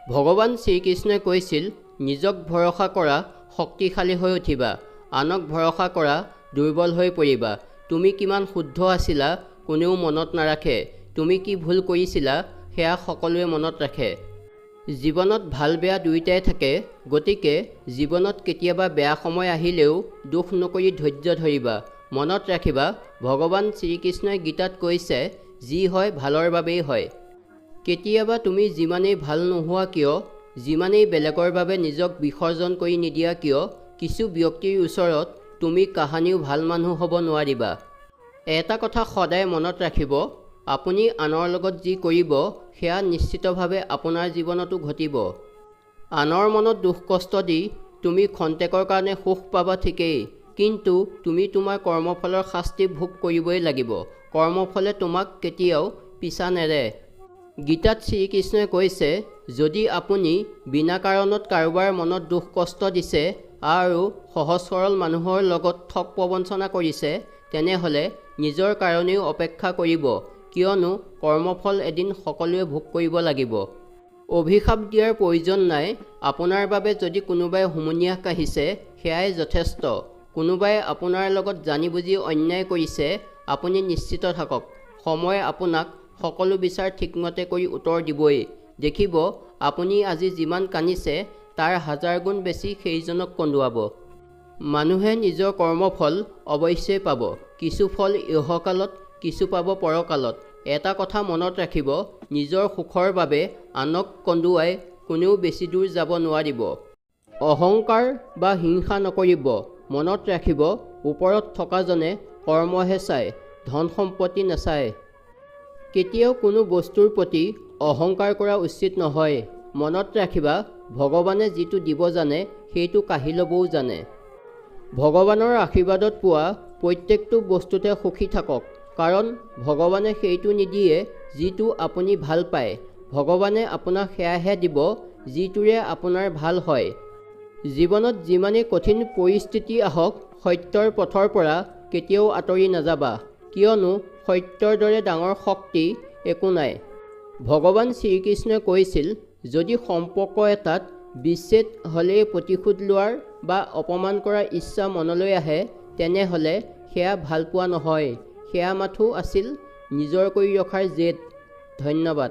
ভগৱান শ্ৰীকৃষ্ণই কৈছিল, নিজক ভৰসা কৰা শক্তিশালী হৈ উঠিবা, আনক ভৰসা কৰা দুৰ্বল হৈ পৰিবা। তুমি কিমান শুদ্ধ আছিলা কোনেও মনত নাৰাখে, তুমি কি ভুল কৰিছিলা সেয়া সকলোৱে মনত ৰাখে। জীৱনত ভাল বেয়া দুয়োটাই থাকে, গতিকে জীৱনত কেতিয়াবা বেয়া সময় আহিলেও দুখ নকৰি ধৈৰ্য ধৰিবা। মনত ৰাখিবা, ভগৱান শ্ৰীকৃষ্ণই গীতাত কৈছে, যি হয় ভালৰ বাবেই হয়। কেতিয়াবা তুমি যিমানেই ভাল নোহোৱা কিয়, যিমানেই বেলেগৰ বাবে নিজক বিসৰ্জন কৰি নিদিয়া কিয়, কিছু ব্যক্তিৰ ওচৰত তুমি কাহানিও ভাল মানুহ হ'ব নোৱাৰিবা। এটা কথা সদায় মনত ৰাখিব, আপুনি আনৰ লগত যি কৰিব সেয়া নিশ্চিতভাৱে আপোনাৰ জীৱনতো ঘটিব। আনৰ মনত দুখ কষ্ট দি তুমি খন্তেকৰ কাৰণে সুখ পাবা ঠিকেই, কিন্তু তুমি তোমাৰ কৰ্মফলৰ শাস্তি ভোগ কৰিবই লাগিব। কৰ্মফলে তোমাক কেতিয়াও পিছা নেৰে। গীতাত শ্ৰীকৃষ্ণই কৈছে, যদি আপুনি বিনা কাৰণত কাৰোবাৰ মনত দুখ কষ্ট দিছে আৰু সহজ সৰল মানুহৰ লগত ঠগ প্ৰবঞ্চনা কৰিছে, তেনেহ'লে নিজৰ কাৰণেও অপেক্ষা কৰিব, কিয়নো কৰ্মফল এদিন সকলোৱে ভোগ কৰিব লাগিব। অভিশাপ দিয়াৰ প্ৰয়োজন নাই। আপোনাৰ বাবে যদি কোনোবাই হুমুনিয়াহ কাঢ়িছে সেয়াই যথেষ্ট। কোনোবাই আপোনাৰ লগত জানি বুজি অন্যায় কৰিছে, আপুনি নিশ্চিত থাকক, সময় আপোনাক সকলো বিচাৰ ঠিকমতে কৰি উত্তৰ দিবই। দেখিব, আপুনি আজি যিমান কান্দিছে তাৰ 1000 গুণ বেছি সেইজনক কন্দুৱাব। মানুহে নিজৰ কৰ্মফল অৱশ্যেই পাব, কিছু ফল ইহকালত, কিছু পাব পৰকালত। এটা কথা মনত ৰাখিব, নিজৰ সুখৰ বাবে আনক কন্দুৱাই কোনেও বেছি দূৰ যাব নোৱাৰিব। অহংকাৰ বা হিংসা নকৰিব। মনত ৰাখিব, ওপৰত থকাজনে কৰ্মহে চায়, ধন সম্পত্তি নাচায়। কেতিয়াও কোনো বস্তুৰ প্ৰতি অহংকাৰ কৰা উচিত নহয়। মনত ৰাখিবা, ভগৱানে যিটো দিব জানে সেইটো কাঢ়ি ল'বও জানে। ভগৱানৰ আশীৰ্বাদত পোৱা প্ৰত্যেকটো বস্তুতে সুখী থাকক, কাৰণ ভগৱানে সেইটো নিদিয়ে যিটো আপুনি ভাল পায়। ভগৱানে আপোনাক সেয়াহে দিব যিটোৰে আপোনাৰ ভাল হয়। জীৱনত যিমানেই কঠিন পৰিস্থিতি আহক, সত্যৰ পথৰ পৰা কেতিয়াও আঁতৰি নাযাবা, কিয়নো সত্যৰ দৰে ডাঙৰ শক্তি একো নাই। ভগৱান শ্ৰীকৃষ্ণই কৈছিল, যদি সম্পৰ্ক এটাত বিচ্ছেদ হ'লেই প্ৰতিশোধ লোৱাৰ বা অপমান কৰাৰ ইচ্ছা মনলৈ আহে, তেনেহ'লে সেয়া ভালপোৱা নহয়, সেয়া মাথো আছিল নিজৰ কৰি ৰখাৰ জেদ। ধন্যবাদ।